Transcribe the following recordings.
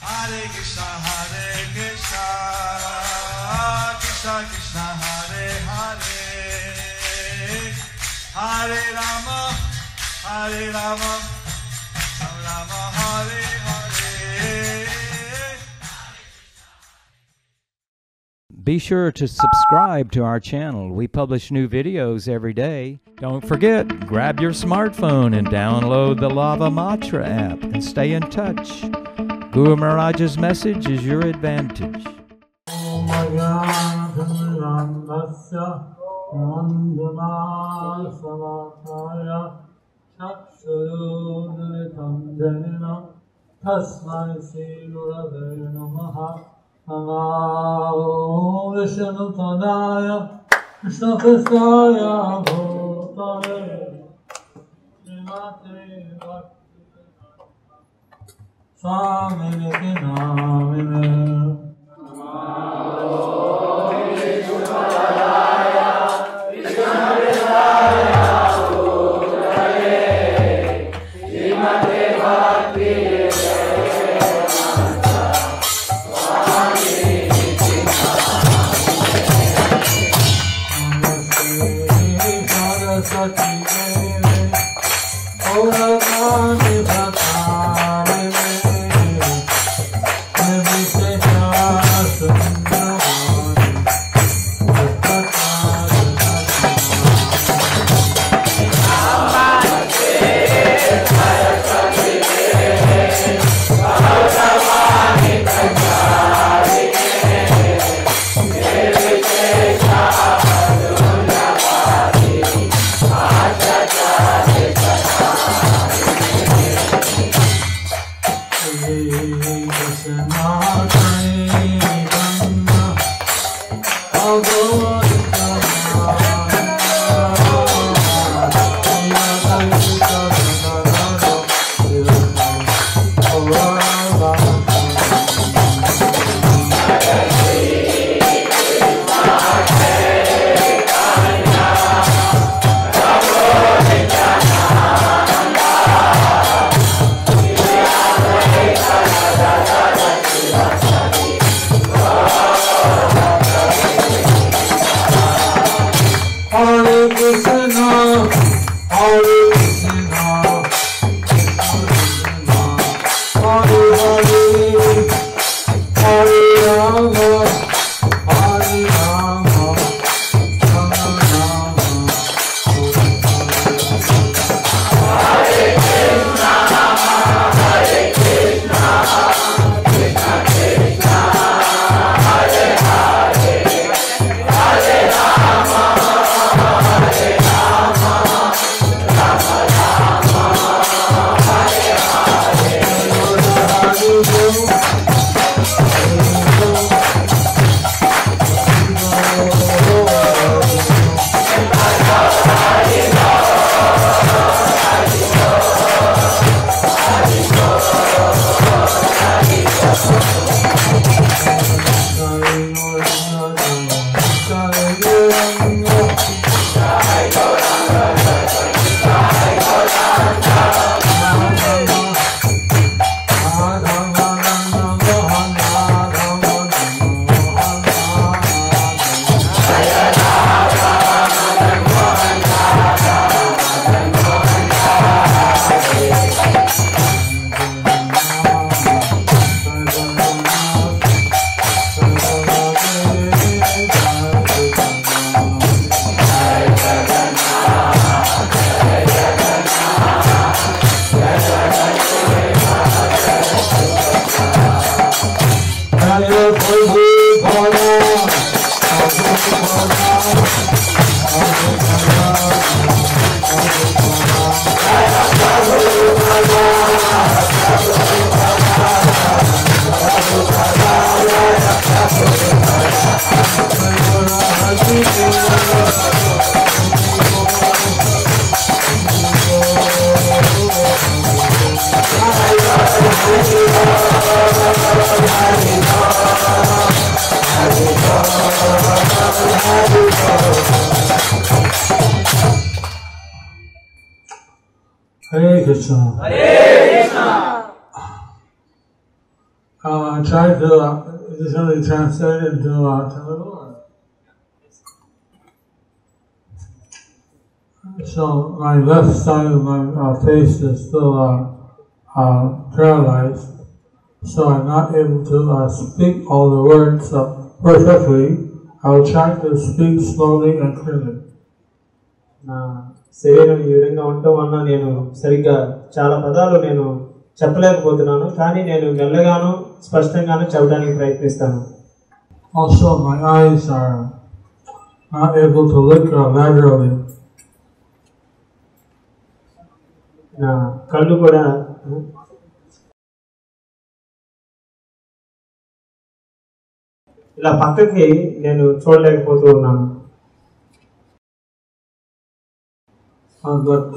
Hare Krishna, Krishna Krishna, Hare Hare, Hare Rama, Rama Rama, Hare Hare. Be sure to subscribe to our channel. We publish new videos every day. Don't forget, grab your smartphone and download the Lava Matra app and stay in touch. Guru Maharaj's message is your advantage. Namo Vishnupadaya Krishna Prasthaya Bhutale Srimate Bhakti Swami Namine. I tried to just really translate it into Telugu. So my left side of my face is still paralyzed, so I'm not able to speak all the words perfectly. I will try to speak slowly and clearly. నా శరీరం ఈ విధంగా ఉండటం వలన నేను సరిగ్గా చాలా పదాలు నేను చెప్పలేకపోతున్నాను, కానీ నేను మెల్లగాను స్పష్టంగాను చెప్పడానికి ప్రయత్నిస్తాను. Also, my eyes are not able to look laterally. నా కళ్ళు కూడా ఇలా పక్కకి నేను చూడలేకపోతూ ఉన్నాను. But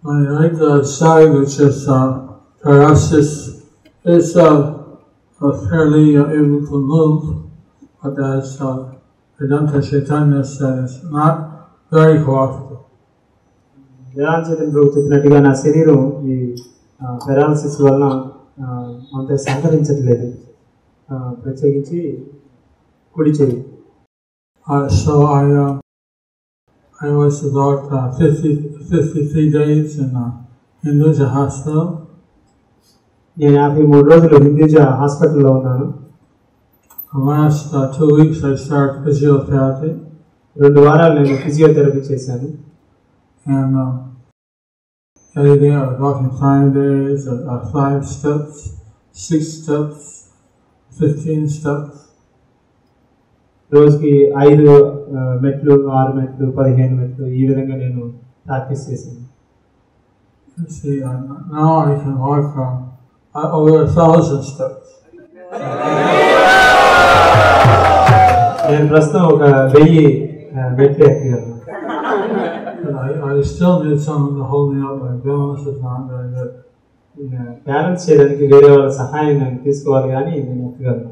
my right side, which is paralysis, is fairly able to move, but as Vedanta Chaitanya said, it's not very cooperative. వేదాంత చైతన్య ప్రభు చెప్పినట్టుగా నా శరీరం ఈ పెరాలసిస్ వలన అంత సహకరించట్లేదు, ప్రత్యేకించి కుడి చేయి. So I was about 53 days in Hinduja hospital. నేను 53 రోజులు హిందూజా హాస్పిటల్లో ఉన్నాను. The last 2 weeks I started physiotherapy. 2 వారాలు నేను ఫిజియోథెరపీ చేశాను. And every day I was walking 5 days, 5 steps, 6 steps, 15 steps. రోజుకి 5 మెట్లు, 6 మెట్లు, 15 మెట్లు, ఈ విధంగా నేను ప్రాక్టీస్ చేశాను. See, now I can walk over 1,000 steps. నేను ప్రస్తుతం 1000 మెట్లు ఎక్కగలను. I still need someone to hold me up. My balance is not very good. Balance చేయడానికి వేరే వాళ్ళ సహాయం నేను తీసుకోవాలి, కానీ నేను ఎక్కగలను.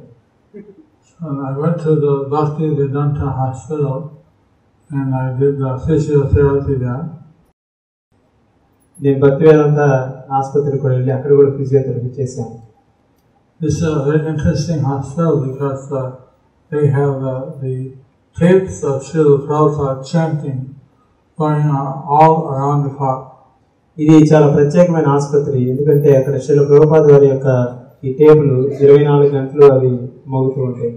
I went to the Bhakti Vedanta hospital and I did physiotherapy there. నేను భక్తి వేదాంత ఆసుపత్రికి కూడా వెళ్ళి అక్కడ కూడా ఫిజియోథెరపీ చేశాను. This is a very interesting hospital because they have the tapes of Srila Prabhupada chanting going all around the clock. ఇది చాలా ప్రత్యేకమైన ఆసుపత్రి, ఎందుకంటే అక్కడ శ్రీల ప్రభుపాద వారి యొక్క ఈ టేబుల్ 24 గంటలు అవి మోగుతూ ఉంటాయి.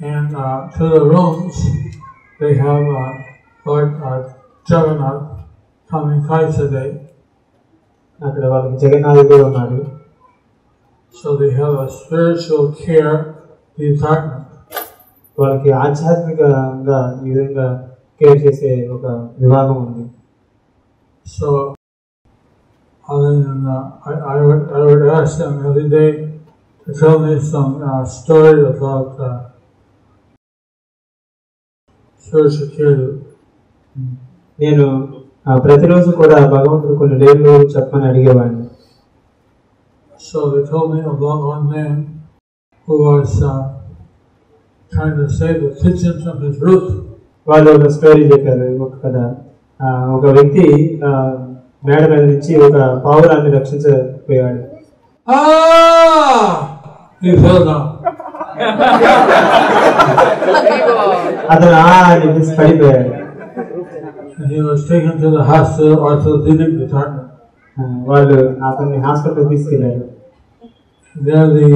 And to the rooms they have Lord Jagannath coming twice a day. అక్కడ వాళ్ళకి జగన్నాథుడు ఉన్నాడు. So they have a spiritual care department. వాళ్ళకి ఆధ్యాత్మికంగా ఈ విధంగా కేర్ చేసే ఒక విభాగం ఉంది. So other than I would ask them every day to tell me some story about spiritual care. నేను ప్రతిరోజు కూడా భగవంతుడు కొన్ని లీలలు చెప్పమని అడిగేవాడిని. So they told me about one man who was trying to save the pigeon from his roof. వాళ్ళు ఒక story చెప్పారు, ఒక కథ. ఒక వ్యక్తి మేడ మీద నుంచి ఒక పావురాన్ని రక్షించపోయాడు. He fell down. అతను అని పడిపోయాడు. He was taken to the hospital orthopedic department. వాళ్ళు అతన్ని హాస్పిటల్ తీసుకెళ్లారు. There the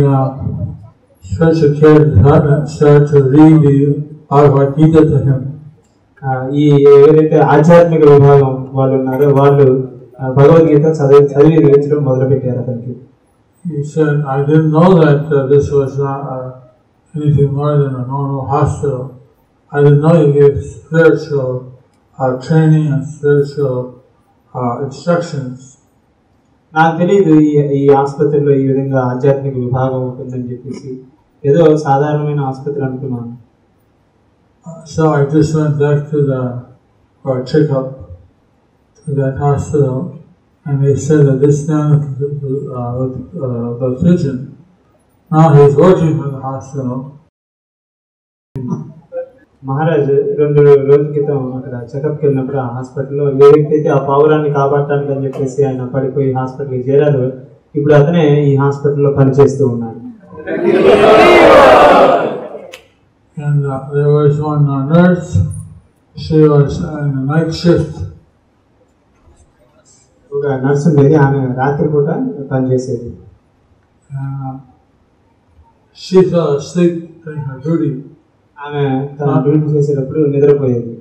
spiritual care department started to read the Bhagavad Gita to him. ఈ ఏదైతే ఆధ్యాత్మిక విభాగం వాళ్ళు ఉన్నారో వాళ్ళు భగవద్గీత చదివి వివరించడం మొదలుపెట్టారు అతనికి. He said, I didn't know that this was not anything more than a normal hospital. I didn't know you gave spiritual training and spiritual instructions. నాకు తెలియదు ఈ ఆసుపత్రిలో ఈ విధంగా ఆధ్యాత్మిక విభాగం ఉంటుందని చెప్పేసి, ఏదో సాధారణమైన ఆసుపత్రి అనుకున్నాను. So I just went back to for a checkup to that hospital, and they said that this man the pigeon, now he's working for the hospital. Maharaj 2 రోజుల క్రితం అక్కడ చెకప్కి వెళ్ళినప్పుడు ఆ హాస్పిటల్లో ఏ వ్యక్తి అయితే ఆ పావురాన్ని కాపాడటానికి అని చెప్పేసి ఆయన పడిపోయి హాస్పిటల్కి చేరారు, ఇప్పుడు అతనే ఈ హాస్పిటల్లో పనిచేస్తూ ఉన్నాడు. And there was one nurse. She was in the night shift. ఒక నర్సు ఉండేది, ఆమె రాత్రి పూట పనిచేసేది. She fell asleep during her duty. ఆమె తన డ్యూటీ చేసేటప్పుడు నిద్రపోయేది.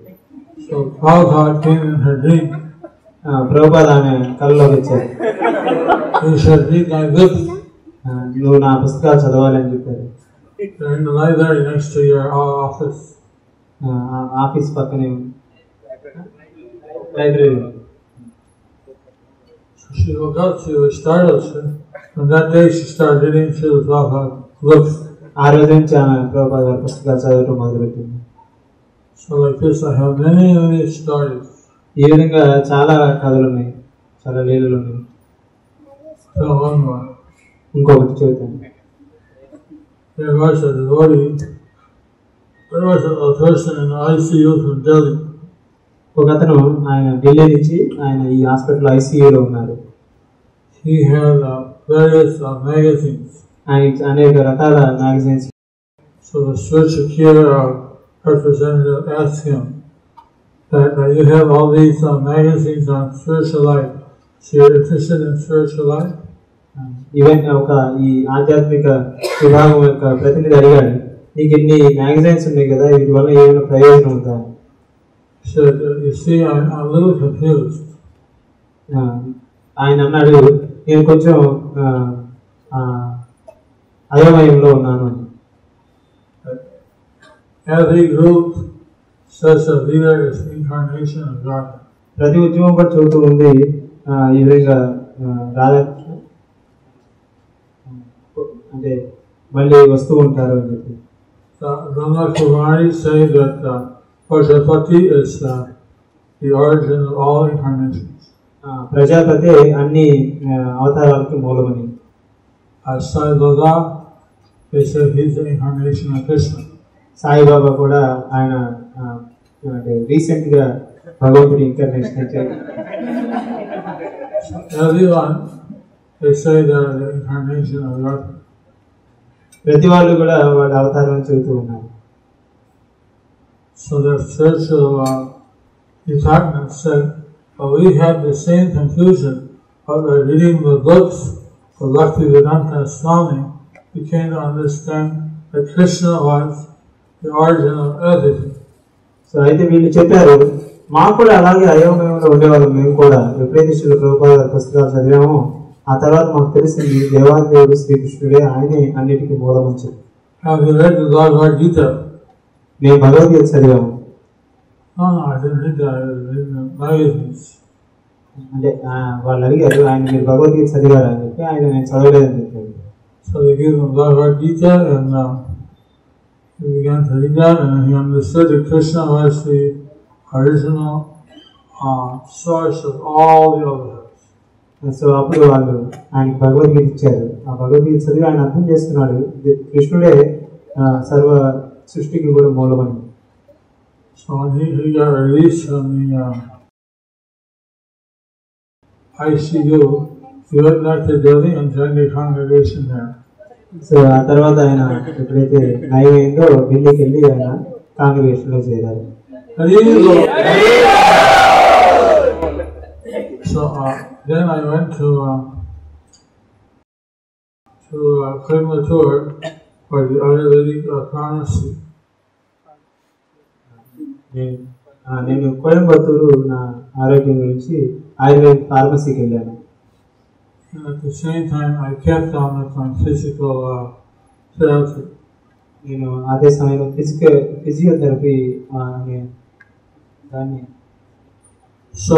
So Prabhupada came in her dream. Prabhupada ఆమె కళ్ళలోకి వచ్చారు. He said, read my books. నువ్వు నా పుస్తకాలు చదవాలని చెప్పారు. They're in the library next to your office. Office పక్కనే library. So she woke up, she was startled. From that day she started reading Srila Prabhupada's books. ఆ రోజు నుంచి ఆమె ప్రభుపాద గారి పుస్తకాలు చదవటం మొదలుపెట్టింది. So like this I have many stories. ఈ విధంగా చాలా కథలు ఉన్నాయి, చాలా లీలలు ఉన్నాయి. Tell one more. ఇంకొకటి చెబుతాను. There was a devotee. There was a person in the ICU from Delhi. ఒక అతను ఆయన ఢిల్లీ నుంచి ఆయన ఈ హాస్పిటల్ ఐసీయూలో ఉన్నారు. He had various magazines. ఆయన అనేక రకాల magazines. So the spiritual cure representative asked him that you have all these magazines on spiritual life. So you're interested in spiritual life? Even ఒక ఈ ఆధ్యాత్మిక విభాగం యొక్క ప్రతినిధి అడిగాడు, నీకు ఇన్ని మ్యాగజైన్స్ ఉన్నాయి కదా, వీటి వల్ల ఏమైనా ప్రయోజనం ఉందా? Said, you see, I'm a little confused. ఆయన అన్నాడు, నేను కొంచెం అయోమయంలో ఉన్నాను. Every group says that leader is incarnation of God. ప్రతి ఉద్యమం కూడా చెబుతూ ఉంది ఈ విధంగా రాధాకృష్ణ అంటే మళ్ళీ వస్తూ ఉంటారు అని చెప్పి. Brahma Kumari say that Prajapati is the origin of all incarnations. Prajapati అన్ని అవతారాలకి మూలమని. Sai Baba, they say he's the incarnation of Krishna. Saibaba కూడా ఆయన అంటే రీసెంట్ గా భగవంతుడి ఇన్కార్నేషన్ అంటే. Everyone, they say they're the incarnation of God. ప్రతి వాళ్ళు కూడా వాడి అవతారం చెబుతూ ఉన్నారు. So the spiritual department said, we had the same confusion, but by reading the books of Bhaktivedanta Swami, we came to understand that Krishna was the origin of everything. So అయితే వీళ్ళు చెప్పారు, మాకు కూడా అలాగే అయోమయంలో ఉండేవాళ్ళం మేము కూడా. ఎప్పుడైతే శ్రీ ప్రభుపాద గారి పుస్తకాలు చదివామో ఆ తర్వాత మాకు తెలిసింది దేవాదేవుడు శ్రీకృష్ణుడే, ఆయనే అన్నిటికీ మూలమని చెప్పి. Have you read the Bhagavad Gita? మేము భగవద్గీత చదివాము. No, I didn't read that. I read the magazines. అంటే వాళ్ళు అడిగారు, ఆయన మీరు భగవద్గీత చదివారా అని చెప్పి. ఆయన నేను చదవలేదని చెప్పాను. So they gave him Bhagavad Gita and he began to read that, and he understood that Krishna was the original source of all the others. So అప్పుడు వాళ్ళు ఆయనకి భగవద్గీత ఇచ్చారు. ఆ భగవద్గీత చదివి ఆయన అర్థం చేసుకున్నాడు, కృష్ణుడే సర్వ సృష్టికి కూడా మూలమని. So when he got released from the ICU, he went back to Delhi and joined the congregation there. So ఆ తర్వాత ఆయన ఎప్పుడైతే నయమైందో ఢిల్లీకి వెళ్ళి ఆయన కాంగ్రిగేషన్ లో చేరారు. So then I went to Coimbatore for the Ayurvedic pharmacy. నేను కోయంబత్తూరు నా ఆరోగ్యం గురించి ఆయుర్వేదిక్ ఫార్మసీకి వెళ్ళాను. And at the same time, I kept on with my physical therapy. నేను అదే సమయంలో ఫిజియోథెరపీ అనే దాన్ని. So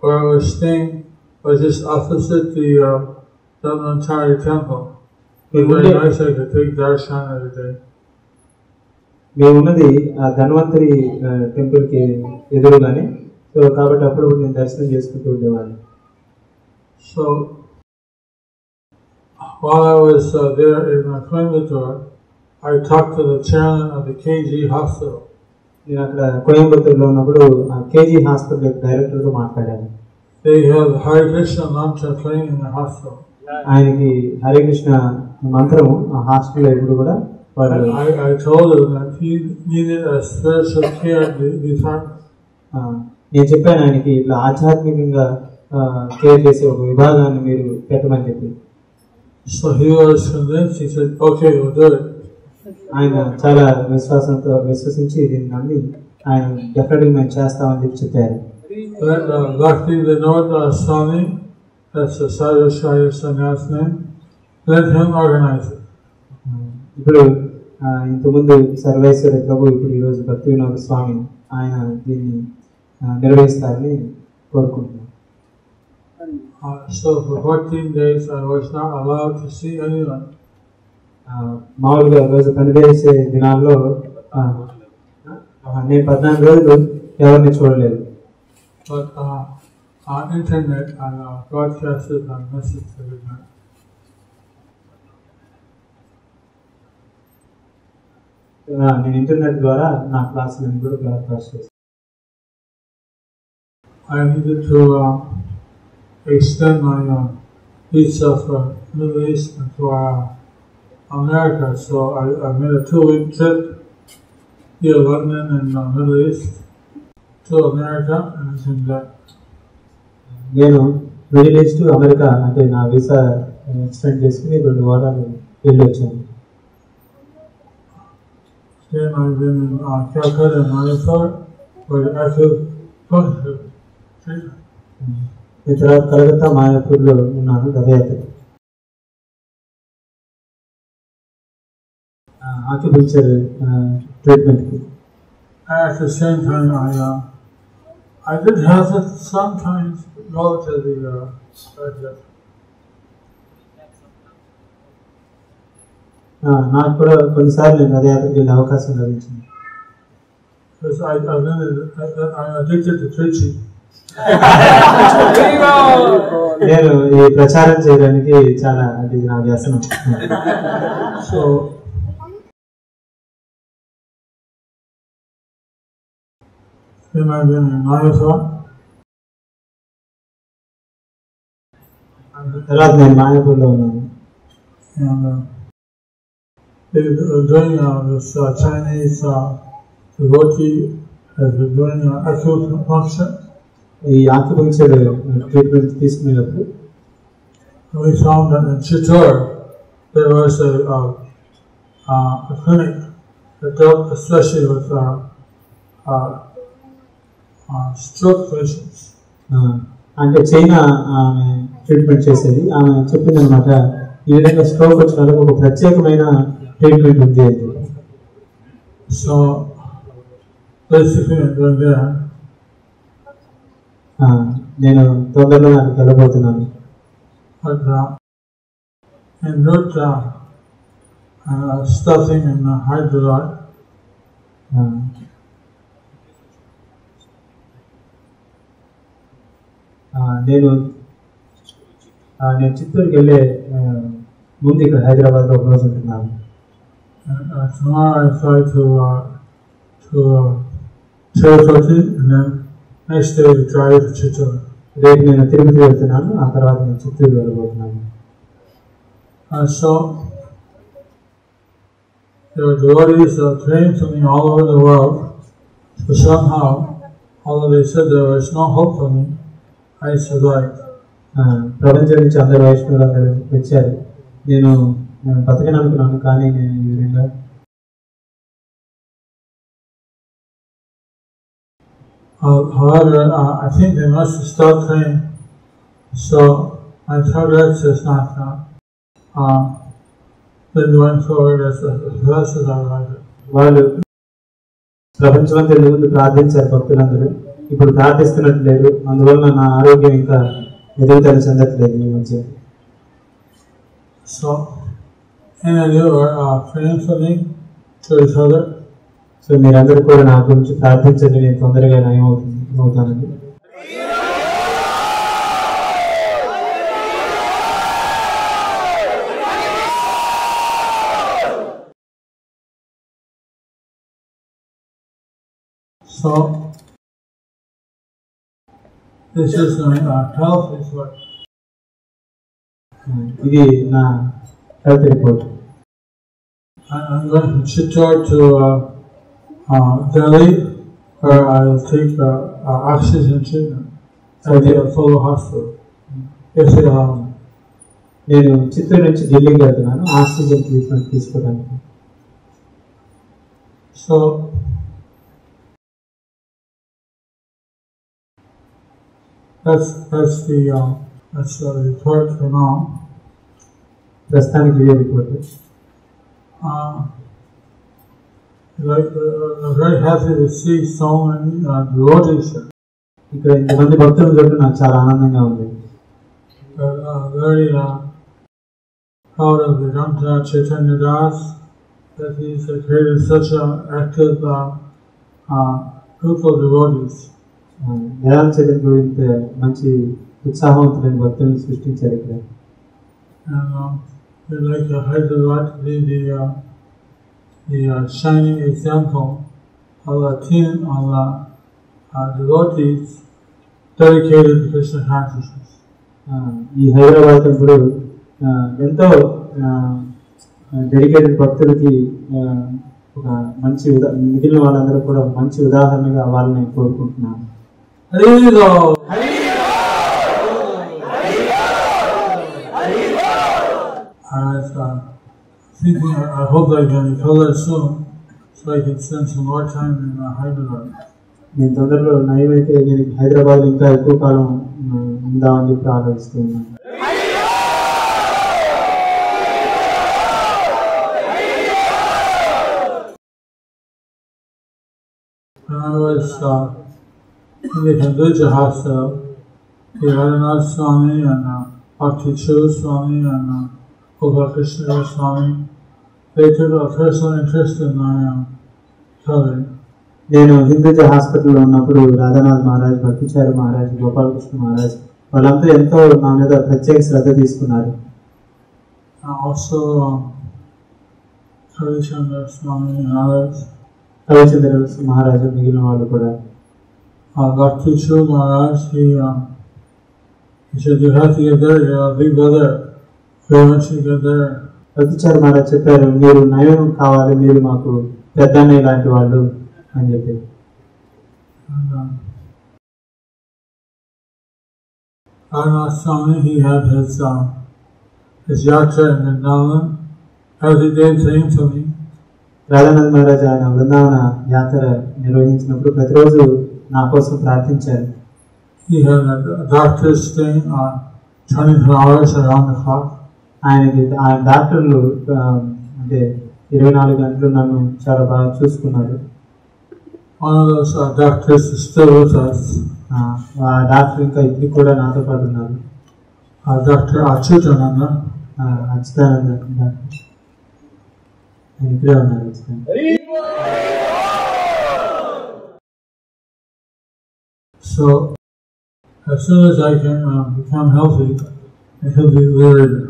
where I was staying was just opposite the Dhamantari temple. It was very nice. I could take darshan every day. మేము ఉన్నది ధన్వంతరి టెంపుల్కి ఎదురుగానే. So కాబట్టి అప్పుడప్పుడు నేను దర్శనం చేసుకుంటూ ఉండేవాడిని. So while I was there in Coimbatore, I talked to the chairman of the KG hospital. నేను అక్కడ కోయంబత్తూరులో ఉన్నప్పుడు కేజీ హాస్పిటల్ డైరెక్టర్తో మాట్లాడాను. they have Hare Krishna mantra playing in the hospital. ఆయనకి హరే కృష్ణ మంత్రం ఆ హాస్టల్లో ఎప్పుడు కూడా వాళ్ళు I told him that he needed a spiritual care department. నేను చెప్పాను ఆయనకి ఇట్లా ఆధ్యాత్మికంగా కేర్ చేసే ఒక విభాగాన్ని మీరు పెట్టమని చెప్పి. So he was convinced. He said, "Okay, we'll do it." ఆయన చాలా విశ్వసించి దీన్ని నమ్మి ఆయన డెఫినెట్గా మేము చేస్తామని చెప్పి చెప్పారు. But Bhakti Vinod Swami, that's the Sarvashraya Sannyas name, let him organize it. ఇప్పుడు ఇంతకుముందు సర్వేశ్వర ప్రభు ఇప్పుడు ఈరోజు భక్తి వినోద స్వామి ఆయన దీన్ని నిర్వహిస్తారని కోరుకుంటున్నాను. So for 14 days I was not allowed to see anyone. మామూలుగా రోజు పనిచేసే దినాల్లో నేను 14 రోజులు ఎవరిని చూడలేదు. But on internet I broadcasted my message every night. నేను ఇంటర్నెట్ ద్వారా నా క్లాసులను కూడా బ్రాడ్కాస్ట్ చేస్తాను. I needed to extend my visa for Middle East and for America, so I made a 2-week trip via London and Middle East to America and came back. నేను middle east America అంటే నా visa extend చేసుకుని 2 వారాలు వెళ్ళి వచ్చాను. Then I've been in Calcutta and Mysore for the acupuncture treatment. తర్వాత కలకత్తా మాయాపూర్లో ఉన్నాను దర్యాత్ర acupuncture ట్రీట్మెంట్కి. At the same time, I did have it sometimes relatively regular. నాకు కూడా కొన్నిసార్లు నేను దర్యాత్రకి వెళ్ళే అవకాశం లభించింది. Because I'm addicted to preaching. నేను ఈ ప్రచారం చేయడానికి చాలా అది నా వ్యసనం. So then I've been in Mayapur. తర్వాత నేను మాయాపూర్లో ఉన్నాను. And they were doing this Chinese devotee has been doing acupuncture. ఈ ఆక్యుపంక్చర్ ట్రీట్మెంట్ తీసుకునేటప్పుడు we found that in Chittor there was a clinic that dealt especially with stroke patients. అంటే China ఆమె treatment చేసేది. ఆమె చెప్పిందనమాట ఈ విధంగా స్ట్రోక్ వచ్చిన వాళ్ళకి ఒక ప్రత్యేకమైన ట్రీట్మెంట్ ఉంది అని. So basically I'm going there. నేను తొందరలో నాకు వెళ్ళబోతున్నాను. But en route stuffing in Hyderabad. నేను చిత్తూరుకి వెళ్ళే ముందు ఇక్కడ హైదరాబాద్లో ఒక రోజు ఉంటున్నాను. Tomorrow I fly to Tirupati and then next day we drive to Chittor. రేపు నేను తిరుపతి వెళ్తున్నాను, ఆ తర్వాత నేను Chittoor వెళ్ళబోతున్నాను. So there are devotees praying to me all over the world. So somehow, although they said there was no hope for me, I survived. ప్రపంచం నుంచి అందరు వైష్ణవులు అందరూ వచ్చారు. నేను బతకని అనుకున్నాను, కానీ నేను ఈ విధంగా however, I think they must have stopped praying, so my progress is not been going forward as fast as I like it. వాళ్ళు ప్రపంచమంతా ముందు ప్రార్థించారు భక్తులందరూ, ఇప్పుడు ప్రార్థిస్తున్నట్టు లేదు. అందువల్ల నా ఆరోగ్యం ఇంకా ఎదుగుదల చెందట్లేదు ఈ మధ్య. So, and you are praying for me to each other. So మీరందరూ కూడా నా గురించి ప్రార్థించండి, నేను తొందరగా నయం అవుతానండి. So This is my health report. ఇది నా health report. I'm going from Chittor to Delhi, where I will take oxygen treatment at the Apollo Hospital. If they allow me. నేను చిత్తూరు నుంచి ఢిల్లీకి వెళ్తున్నాను ఆక్సిజన్ ట్రీట్మెంట్ తీసుకోవడానికి. So that's the report for now. ప్రస్తుతానికి ఇదే report. I'm very happy to see so many devotees here. ఇక్కడ ఇంతమంది భక్తులు చూడటం నాకు చాలా ఆనందంగా ఉంది. Very proud of the Ramcha Chaitanya Das, that he's created such an active group of devotees. వేదాంత చైతన్య గురించి మంచి ఉత్సాహవంతులైన భక్తులను సృష్టించారు ఇక్కడ. And we'd like to Hyderabad to be the shining example of a team of devotees dedicated to Krishna consciousness. ఈ హైదరాబాద్ ఇప్పుడు ఎంతో dedicated భక్తులకి ఒక మంచి మిగిలిన వాళ్ళందరూ కూడా మంచి ఉదాహరణగా అవ్వాలని కోరుకుంటున్నాను. I hope I can recover soon, so I can spend some more time in Hyderabad. నేను తొందరలో నయమైతే నేను హైదరాబాద్ ఇంకా ఎక్కువ కాలం ఉందామని చెప్పి ఆలోచిస్తున్నాను. When I was in the Hinduja hospital, the Radhanath Swami and Bhakti Chu Swami and Gopalkrishna Swami, they took a personal interest in my recovery. నేను హిందూజా హాస్పిటల్లో ఉన్నప్పుడు రాధానాథ్ మహారాజ్, భక్తిచారి మహారాజ్, గోపాలకృష్ణ మహారాజ్ వాళ్ళంతా ఎంతో నా మీద ప్రత్యేక శ్రద్ధ తీసుకున్నారు. Also, Kavichandra Swami and others. కవిచంద్ర మహారాజు మిగిలిన వాళ్ళు కూడా. Bhakti Chu Maharaj, he said, you have to get there, you're a big brother. We want you to get there. భక్తిచారి Maharaj చెప్పారు, మీరు నయం కావాలి, మీరు మాకు పెద్దన్నయ్య లాంటి వాళ్ళు అని చెప్పి. Radhanath Swami, he had his yatra in Vrindavan. Every day praying for me. Radhanath Maharaj ఆయన బృందావన యాత్ర నిర్వహించినప్పుడు ప్రతిరోజు నా కోసం ప్రార్థించారు. He had a doctor's staying 24 hours around the clock. ఆయన డాక్టర్లు అంటే 24 గంటలు నన్ను చాలా బాగా చూసుకున్నారు. One of those doctors is still with us. ఆ డాక్టర్ ఇంకా ఇప్పుడు కూడా నాతో పాటు ఉన్నారు. Dr. Achyutananda. అచ్యుతానంద డాక్టర్ ఆయన ఇక్కడే ఉన్నారు. So as soon as I can become healthy, he'll be liberated.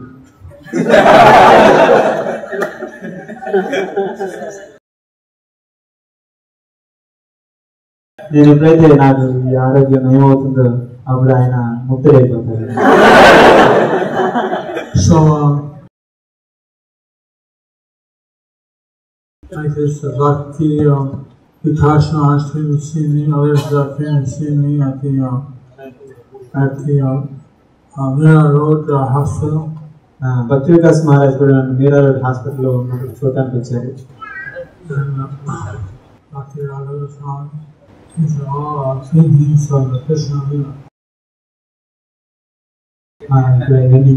నేను ఎప్పుడైతే నాకు ఈ ఆరోగ్యం ఏమవుతుందో అప్పుడు ఆయన ముక్తుడైపోతారు. So like this, Bhakti Vikas Maharaj came to see me, others came to see me at the Mira Road hospital. Bhakti Vikas Maharaj కూడా నన్ను మీరా రోడ్ హాస్పిటల్లో ఉన్నప్పుడు చూడటానికి వచ్చారు. Bhakti Raghava Swami, these are all paintings of the Krishna Lila. ఇక్కడ ఇవన్నీ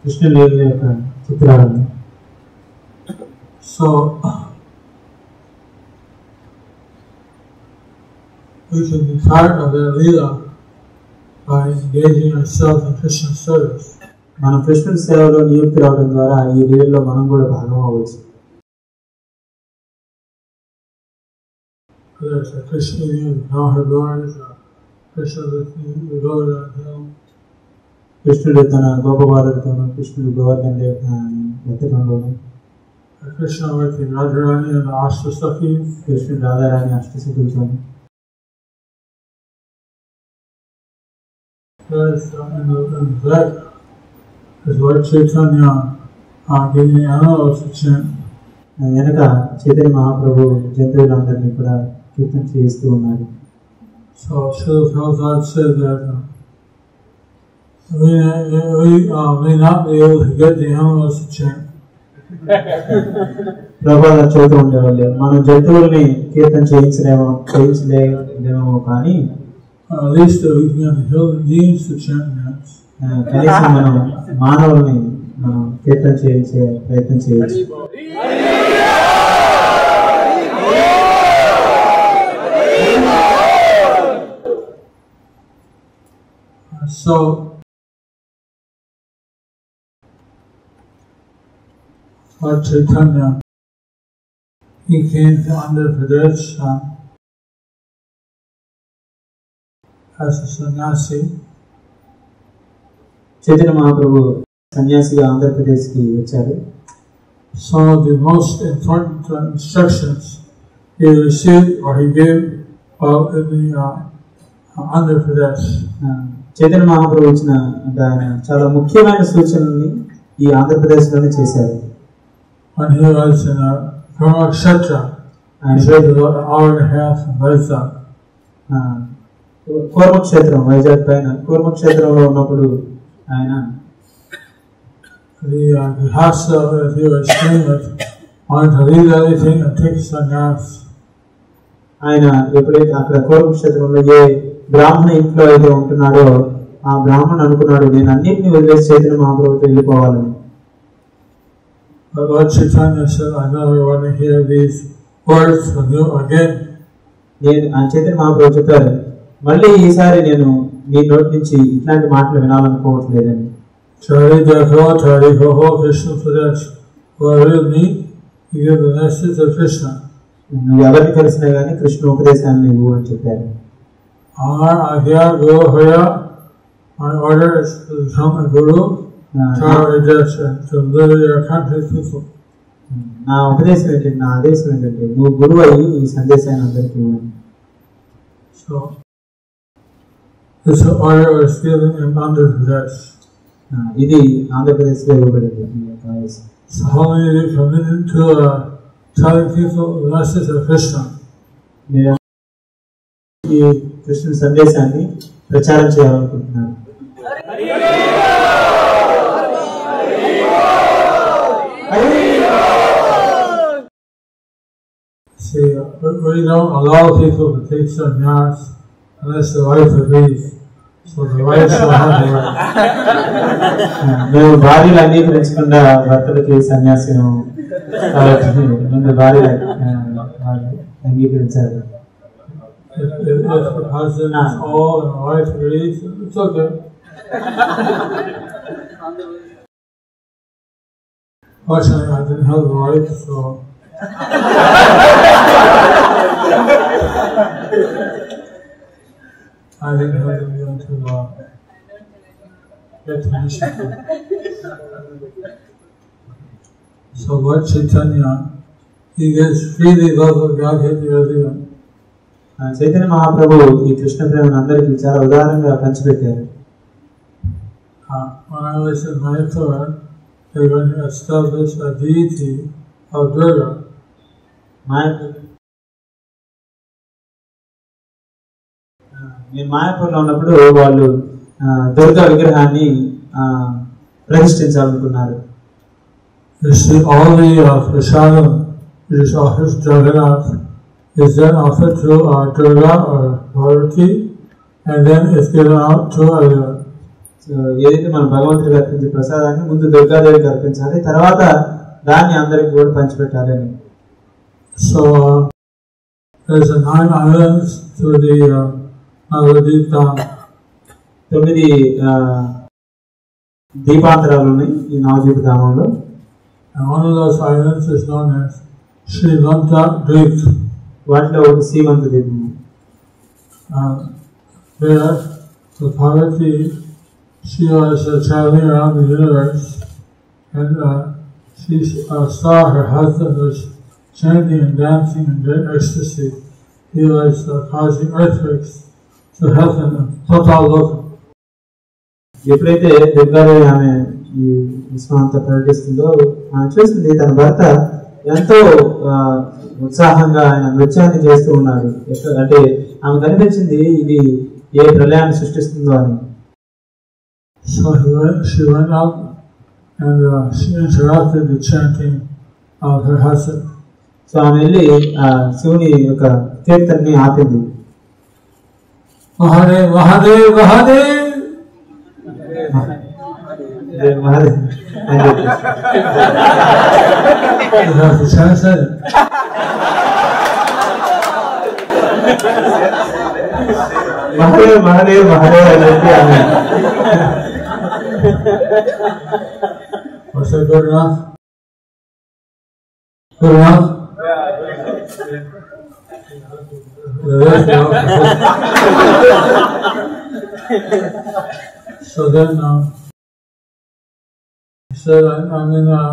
కృష్ణ లీల యొక్క చిత్రాలు. So we can be part of their Leela by engaging ourselves in Krishna service. మనం కృష్ణుడి సేవలో నియుక్తి రావడం ద్వారా ఈ లీలలో మనం కూడా భాగం అవ్వచ్చు. There's a Krishna with her daughters, Krishna with the Govardhan Hill. కృష్ణుడు తన గోపబాలుడితోనూ కృష్ణుడు Govardhan ఎత్తడంలోనూ. Krishna with the Radharani and the Ashtasakis. కృష్ణుడు Radharani అష్టసఖులతోనూ. There's in the back is Lord Chaitanya giving the animals to chant. వెనక చైతన్య మహాప్రభు జంతువులందరినీ కూడా కీర్తన చేస్తూ ఉన్నారు. So Srila Prabhupada said that we may not be able to get the animals to chant. Prabhupada చెబుతూ ఉండేవాళ్ళు, మనం జంతువుల్ని కీర్తన చేయించలేమో కానీ at least we can get the human beings to chant names. కనీసం మనం మానవుల్ని మనం కీర్తన చేయించే ప్రయత్నం చేయవచ్చు. So Lord Chaitanya, he came to Andhra Pradesh as a sannyasi. Chaitanya Mahaprabhu సన్యాసిగా ఆంధ్రప్రదేశ్కి వచ్చారు. Some of the most important instructions he received or he gave in the Andhra Pradesh. Chaitanya Mahaprabhu ఇచ్చిన ఆయన చాలా ముఖ్యమైన సూచనల్ని ఈ ఆంధ్రప్రదేశ్లోనే చేశారు. When he was in Kurmakshetra, he lived about an hour and a half in Vizag. కూర్మక్షేత్రం, Vizag పైన కూర్మక్షేత్రంలో ఉన్నప్పుడు ఆయన the Grihastha that he was staying with wanted to leave everything and take sannyas. ఆయన ఎప్పుడైతే అక్కడ కూర్మక్షేత్రంలో ఏ బ్రాహ్మణ ఇంట్లో అయితే ఉంటున్నాడో ఆ బ్రాహ్మణుడు అనుకున్నాడు, నేను అన్నింటినీ వదిలేసి చైతన్య మహాప్రభుతో వెళ్ళిపోవాలని. But Lord Chaitanya said, I never want to hear these words from you again. నేను ఆ చైతన్య మహాప్రభు చెప్పారు, మళ్ళీ ఈసారి నేను నీ నోటి నుంచి ఇట్లాంటి మాటలు వినాలనుకోవట్లేదని. Chari Dakho, Chari Ho, Krishna Pradesh. Whoever you meet, you give the message of Krishna. నువ్వు ఎవరిని కలిసినా కానీ కృష్ణ ఉపదేశాన్ని ఇవ్వు అని చెప్పారు. Our Agya Guru Hoya, my order is to become a guru, to live your country people. నా ఉపదేశం ఏంటంటే, నా ఆదేశం ఏంటంటే నువ్వు గురువు అయ్యి ఈ సందేశాన్ని అందరికీ ఇవ్వాలి. So this order was given in Andhra Pradesh. ఇది ఆంధ్రప్రదేశ్లో ఇవ్వబడింది. So how many of you committed to telling people the message of Krishna? ఈ కృష్ణ సందేశాన్ని ప్రచారం చేయాలనుకుంటున్నాను. See, we don't allow people to take sannyas unless the wife agrees. So the wife shall have the right. మేము భార్యలు అంగీకరించకుండా భర్తలకి సన్యాసం కాబట్టి ముందు భార్యలు అంగీకరించాలి. If the husband is old and the wife agrees, it's okay. Fortunately, I didn't have the wife, so I didn't have to go to get permission. So Lord Chaitanya, he gives freely love of Godhead to everyone. Chaitanya Mahaprabhu ఈ కృష్ణ ప్రేమను అందరికీ చాలా ఉదారంగా పంచిపెట్టారు. When I was in Mayapur, they were going to establish a deity of Durga. నేను మాయాపూర్లో ఉన్నప్పుడు వాళ్ళు దుర్గా విగ్రహాన్ని ప్రతిష్ఠించాలనుకున్నారు. You see, all the prasadam which is offered to Jagannath is then offered to Durga or Parvati, and then it's given out to everyone. ఏదైతే మనం భగవంతుడికి అర్పించే ప్రసాదాన్ని ముందు దుర్గాదేవికి అర్పించాలి, తర్వాత దాన్ని అందరికి కూడా పంచిపెట్టాలని. So there's 9 islands to the Navadip Dham. 9 దీపాంతరాలు ఉన్నాయి ఈ నవదీప ధామంలో. And one of those islands is known as Srimanta Dweep. వాటిలో ఒక శ్రీమంత దీపం. There, the Parvati, she was traveling around the universe, and she saw her husband was chanting and dancing in great ecstasy. He was causing earthquakes to heaven and total local. ఎప్పుడైతే దుర్గాదేవి ఆమె ఈ విశ్వం అంతా ప్రకటిస్తుందో ఆమె చూస్తుంది తన భర్త ఎంతో ఉత్సాహంగా ఆయన నృత్యాన్ని చేస్తూ ఉన్నాడు. అంటే ఆమె కనిపించింది ఇది ఏ ప్రళయాన్ని సృష్టిస్తుందో అని. So she went up and she interrupted the chanting of her husband. So ఆమె వెళ్ళి శివుని యొక్క కీర్తనని ఆపింది. Mahadev, Mahadev, Mahadev. మహాదేవ్ అని చెప్పి. You have to translate it. Mahadev Mahadev Mahadev అని చెప్పి ఆమె. Was that good enough? Good enough? So then he said, I'm in a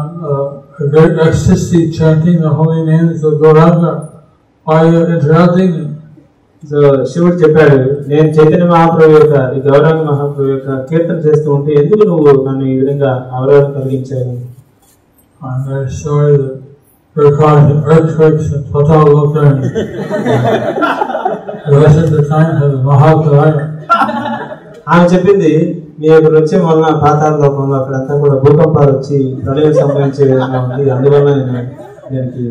great ecstasy chanting the holy names of Gauranga. Why are you interrupting me? So శివుడు చెప్పాడు, నేను చైతన్య మహాప్రభు యొక్క ఈ గౌరాంగ మహాప్రభు యొక్క కీర్తన చేస్తూ ఉంటే ఎందుకు నువ్వు నన్ను ఈ విధంగా అవరోధం కలిగించావు? I'm very sorry that we're causing earthquakes in Patal Loka and the rest of the time has Mahakalaya. ఆమె చెప్పింది, మీ యొక్క నృత్యం వలన పాతాళ లోకంలో అక్కడంతా కూడా భూకంపాలు వచ్చి ప్రళయం సంభవించే విధంగా ఉంది, అందువల్ల నేను దీనికి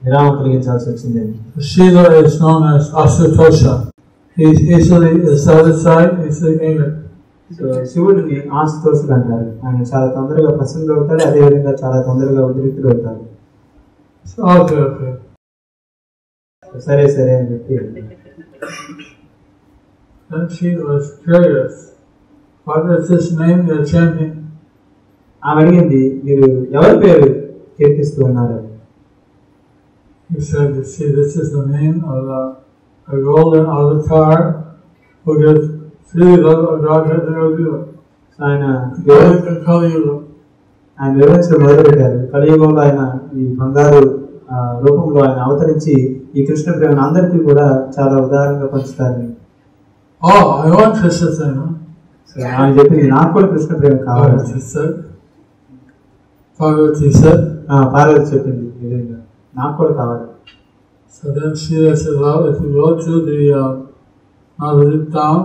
విరామం కలిగించాల్సి వచ్చింది. Shiva is known as Asutosha. He's easily satisfied, easily angered. So శివుడిని ఆశుతోషుడు అంటారు. ఆయన చాలా తొందరగా ప్రసన్నుడు అవుతాడు, అదేవిధంగా చాలా తొందరగా ఉద్రిక్తుడు అవుతాడు. Okay, okay. సరే సరే అని చెప్పి. Then she was curious. What is this name you're chanting? ఆమె అడిగింది, మీరు ఎవరి పేరు కీర్తిస్తూ ఉన్నారు? He said, you see, this is the name of a golden avatar who gives free love of Godhead and Yoga. ఆయన Kali-yuga. ఆయన వివరించడం మొదలుపెట్టారు. కలియుగంలో ఆయన ఈ బంగారు రూపంలో ఆయన అవతరించి ఈ కృష్ణ ప్రేమను అందరికీ కూడా చాలా ఉదారంగా పంచుతారని. Oh, I want Krishna Prema. So ఆయన చెప్పింది, నాకు కూడా కృష్ణ ప్రేమ కావాలి. Parvati said. పార్వతి చెప్పింది ఈ విధంగా, నాకు కూడా కావాలి. So then Shiva said, well, if you go to the Navadvip town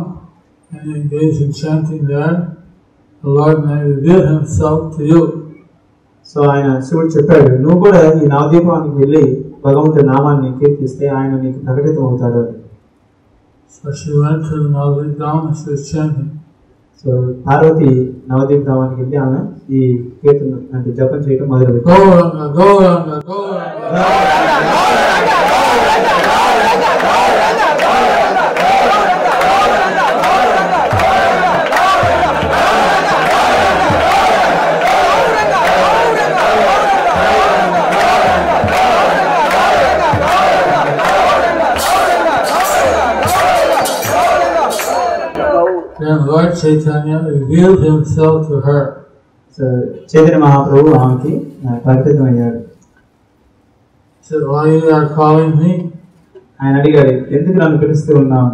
and engage in chanting there, the Lord may reveal himself to you. So ఆయన శివుడు చెప్పాడు, నువ్వు కూడా ఈ నవదీపానికి వెళ్ళి భగవంతుడి నామాన్ని కీర్తిస్తే ఆయన నీకు ప్రకటితం అవుతాడు. So she went to the Navadvip town and she was chanting. So Parvati Navadvip ధామానికి వెళ్ళి ఆమె ఈ కీర్తన అంటే జపం చేయడం మొదలుపెట్టింది. Gauranga, Gauranga, Gauranga. Then Lord Chaitanya revealed himself to her. So Chaitanya Mahaprabhu ఆమెకి ప్రకటితం అయ్యాడు. He said, why you are calling me? ఆయన అడిగాడు, ఎందుకు నన్ను పిలుస్తూ ఉన్నావు?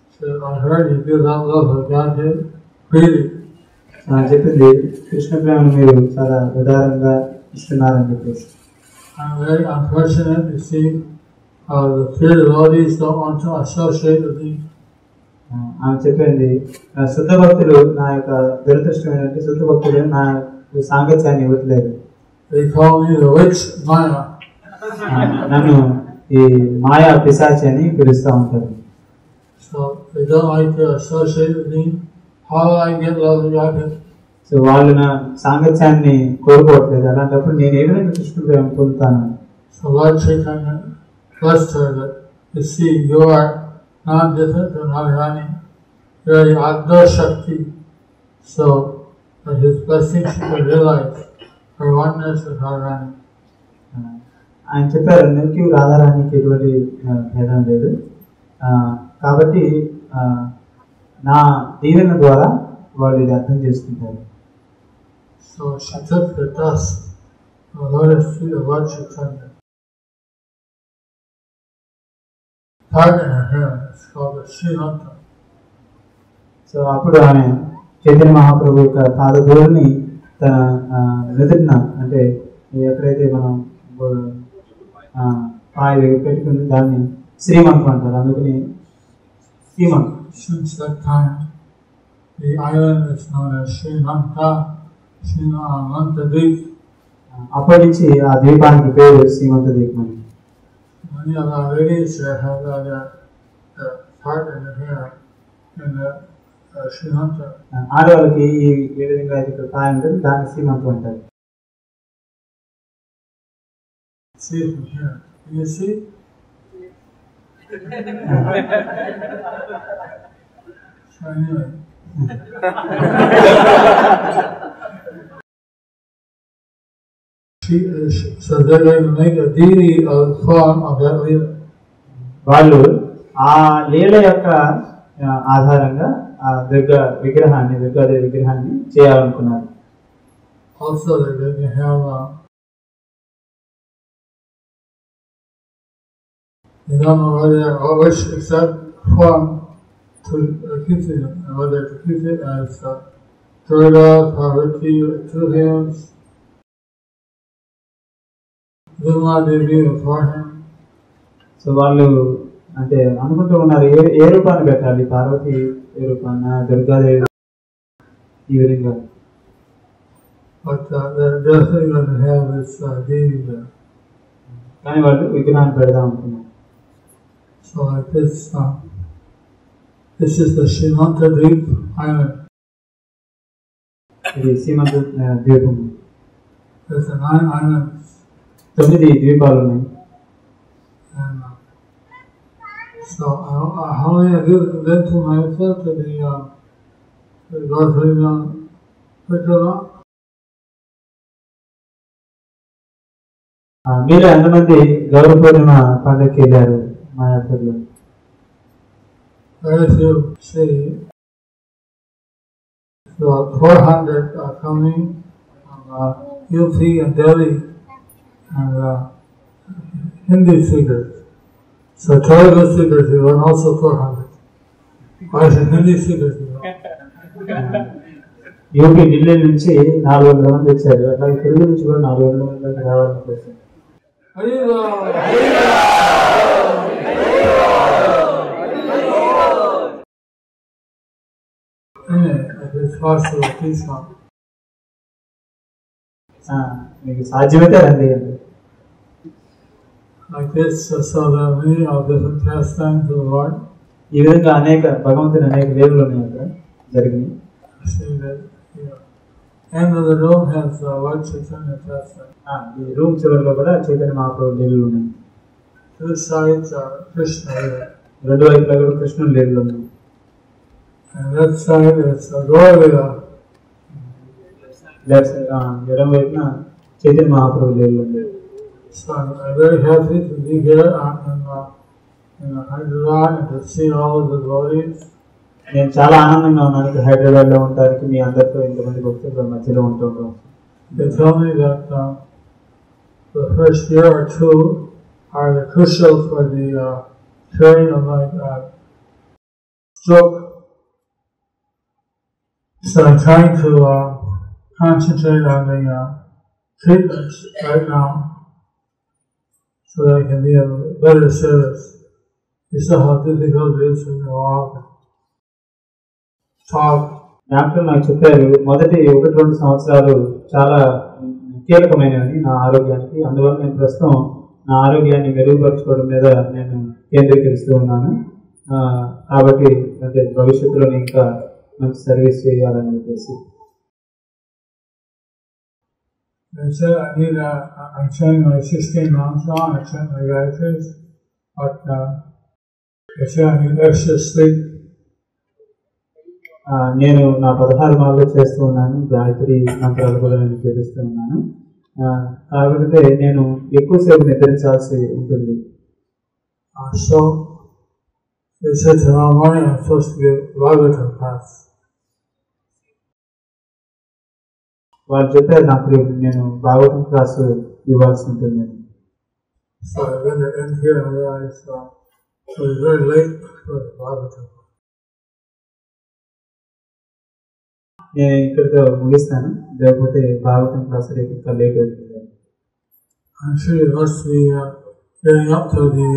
He said, I heard you feel that love of Godhead freely. ఆయన చెప్పింది, కృష్ణ ప్రేమను మీరు చాలా ఉదారంగా ఇస్తున్నారని చెప్పేసి. I'm very unfortunate to see the pure devotees don't want to associate with me. ఆమె చెప్పింది, శుద్ధ భక్తులు నా యొక్క దురదృష్టం ఏంటంటే శుద్ధ భక్తులు నా సాంగత్యాన్ని ఇవ్వట్లేదు. They call me the witch Maya. నన్ను ఈ మాయా పిశాచి అని పిలుస్తూ ఉంటారు. So they don't like to associate with me. How do I get love of Godhead? So వాళ్ళు నా సాంగత్యాన్ని కోరుకోవట్లేదు. అలాంటప్పుడు నేను ఏ విధంగా కృష్ణ ప్రేమ పొందుతాను? So Lord Chaitanya blessed her that, you see, you are not different from Radharani. You are the Adda Shakti. So by his blessing she could realize her oneness with Radharani. ఆయన చెప్పారు, నీకు రాధారానికి ఎటువంటి భేదం లేదు, కాబట్టి నా దీవెన ద్వారా వాళ్ళు ఇది అర్థం చేసుకుంటారు. So she took the dust of the lotus feet of Lord Chaitanya, part in her hair. It's called the Srimanta. So అప్పుడు ఆమె చైతన్య మహాప్రభు యొక్క పాదధూళిని తన నుదుటిన అంటే ఎక్కడైతే మనం పాయ దగ్గర పెట్టుకుని దాన్ని శ్రీమంతం అంటారు. అందుకని శ్రీమంతం. Since that time, the island is known as Srimanta, Srimantadweep. అప్పటి నుంచి ఆ ద్వీపానికి పేరు శ్రీమంత ద్వీపం అని. Many of our ladies have the part in the hair in the Srimanta. ఆడవాళ్ళకి ఏ విధంగా అయితే ఇక్కడ పాయ ఉంటుంది దాన్ని శ్రీమంతం అంటారు. See from here. Can you see? So anyway. So they're going to make a deity of the form of that Leela. వాళ్ళు ఆ లీల యొక్క ఆధారంగా ఆ దుర్గాదేవి విగ్రహాన్ని చేయాలనుకున్నారు. Also they're going to have they don't know whether which exact form to keep it, whether to keep it as Durga, Parvati, two hands, Vilma Devi before him. So వాళ్ళు అంటే అనుకుంటూ ఉన్నారు ఏ రూపాన్ని పెట్టాలి, పార్వతి ఏ రూపాన్న, దుర్గాదేవి ఈ విధంగా. But they're definitely going to have this deity there. కానీ వాళ్ళు విగ్రహాన్ని పెడదాం అనుకున్నారు. So like this is the Srimantadweep island. ఇది శ్రీమంత ద్వీపం. There's 9 islands. 9 ద్వీపాలు ఉన్నాయి. And so how many of you have been to Mayapur to the Gautama Festival? మీరు ఎంతమంది గౌర పూర్ణిమ పండుగకి వెళ్ళారు మాయాపూర్లో? Very few. See, about 400 are coming from UP and Delhi and Hindi speakers. So Telugu speakers here and also 400. Why is it Hindi speakers here? UP Delhi నుంచి 400 మంది వచ్చారు. అట్లాగే తెలుగు నుంచి కూడా 400 మంది దాకా రావాలనుకుంటున్నారు. మీకు సాధ్యమైతే రండి అండి. Like this, so there are many different pastimes of the Lord. ఈ విధంగా భగవంతుని అనేక లీలలు ఉన్నాయి అక్కడ జరిగినాయి. See that end of the room has Lord Chaitanya pastime. ఈ రూమ్ చివరిలో కూడా చైతన్య మహాప్రభు లీలలు ఉన్నాయి. Two sides are Krishna Leela. రెండు వైపులా కూడా కృష్ణుని లీలలు ఉన్నాయి. And that side is Gaura Leela. ఎడం వైపున చైతన్య మహాప్రభు లీలలు ఉన్నాయి. So I'm very happy to be here in Hyderabad and to see all of the devotees. నేను చాలా ఆనందంగా ఉన్నాను హైదరాబాద్ లో ఉండడానికి, మీ అందరితో ఇంతమంది భక్తుల మధ్యలో ఉంటుంటాం. They tell me that the first year or two are the crucial for the curing of my stroke. So I'm trying to concentrate on the treatments right now so that I can be of better service. You saw how difficult it is when you walk and talk. Doctor నాకు చెప్పారు మొదటి 1-2 సంవత్సరాలు చాలా కీలకమైనవి నా ఆరోగ్యానికి. అందువల్ల నేను ప్రస్తుతం నా ఆరోగ్యాన్ని మెరుగుపరచుకోవడం మీద నేను కేంద్రీకరిస్తూ ఉన్నాను. కాబట్టి అంటే భవిష్యత్తులో ఇంకా మంచి సర్వీస్ చేయాలని చెప్పేసి. I said I'm chanting my 16 mantra, I chant my Gayatris, but I said I need extra sleep. నేను నా 16 మాలలు చేస్తూ ఉన్నాను, గాయత్రి మంత్రాలు కూడా నేను చేపిస్తూ ఉన్నాను. కాకపోతే నేను ఎక్కువసేపు నిద్రించాల్సి ఉంటుంది. So they said tomorrow morning I'm supposed to give Bhagavatam class. వాళ్ళు చెప్పారు నాకు నేను భాగవతం క్లాసు ఇవ్వాల్సి ఉంటుంది. So I went to end here and realized it was very late for the Bhagavatam. నేను ఇక్కడితో ముగిస్తాను, లేకపోతే భాగవతం క్లాస్ రేపు ఇంకా లేట్ అవుతుంది. I'm sure you must be getting up to the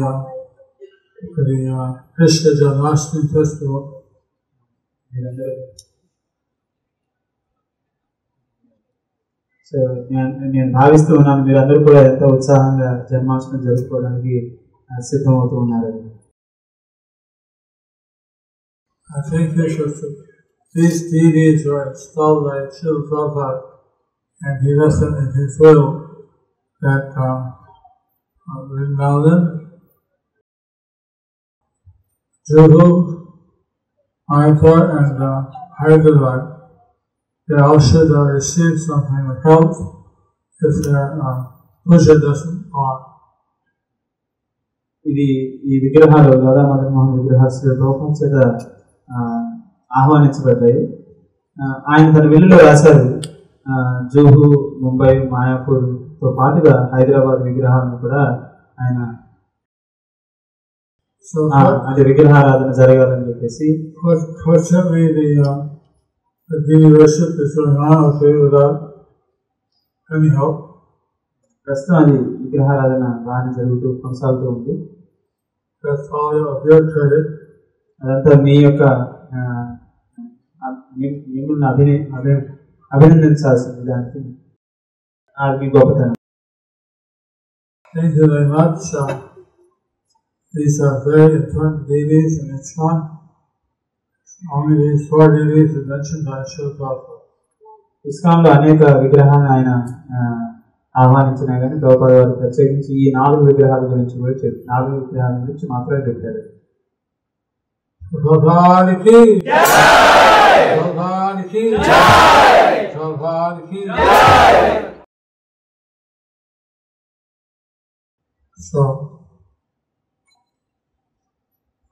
Krishna Janmashtami festival. So నేను భావిస్తూ ఉన్నాను మీరందరూ కూడా ఎంతో ఉత్సాహంగా జన్మాష్టమి జరుపుకోవడానికి సిద్ధమవుతూ ఉన్నారు. I think these deities were installed by Srila Prabhupada, and he left them in his will that Vrindavan, Juhu, Mayapur, and Hyderabad, they all should receive some kind of help if their puja doesn't work. ఈ విగ్రహాలు రాధా మదన్ మోహన్ విగ్రహాలు రూపం చేత ఆహ్వానించబడ్డాయి. ఆయన తన విల్లులో రాశారు జూహు, ముంబై, మాయాపూర్తో పాటుగా హైదరాబాద్ విగ్రహాలను కూడా ఆయన అంటే విగ్రహారాధన జరగాలని చెప్పేసి. ప్రస్తుతం అది విగ్రహారాధన బాగానే జరుగుతూ కొనసాగుతూ ఉంది. అదంతా మీ యొక్క మిమ్మల్ని అభినందించాల్సింది, దానికి మీ గొప్పతనం. Thank you very much. These are very important deities in ISKCON. Only these 4 deities are mentioned by Srila Prabhupada. ఇస్కాన్లో అనేక విగ్రహాలను ఆయన ఆహ్వానించినా కానీ ప్రభుపాద వారు ప్రత్యేకించి ఈ 4 విగ్రహాల గురించి కూడా 4 విగ్రహాల గురించి మాత్రమే చెప్పారు. ప్రభుపాదకి జై, ప్రభుపాదకి జై, ప్రభుపాదకి జై. So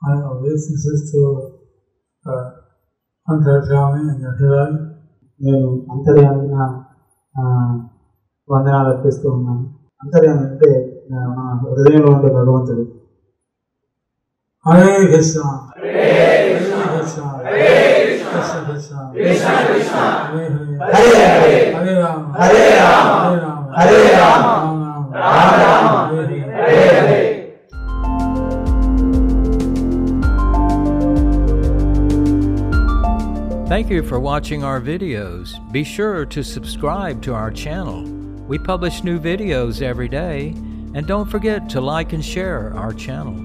I know this is to Antarjami and Hriday. నేను అంతర్యామిన వందనాలు అర్పిస్తూ ఉన్నాను. అంతర్యామి అంటే మన హృదయంలో ఉండే భగవంతుడు. Hare Krishna Hare Krishna Hare Krishna Krishna Krishna Krishna Hare Hare Hare Hare Rama Hare Rama Hare Rama Rama Rama Hare Hare. Thank you for watching our videos. Be sure to subscribe to our channel. We publish new videos every day, and don't forget to like and share our channel.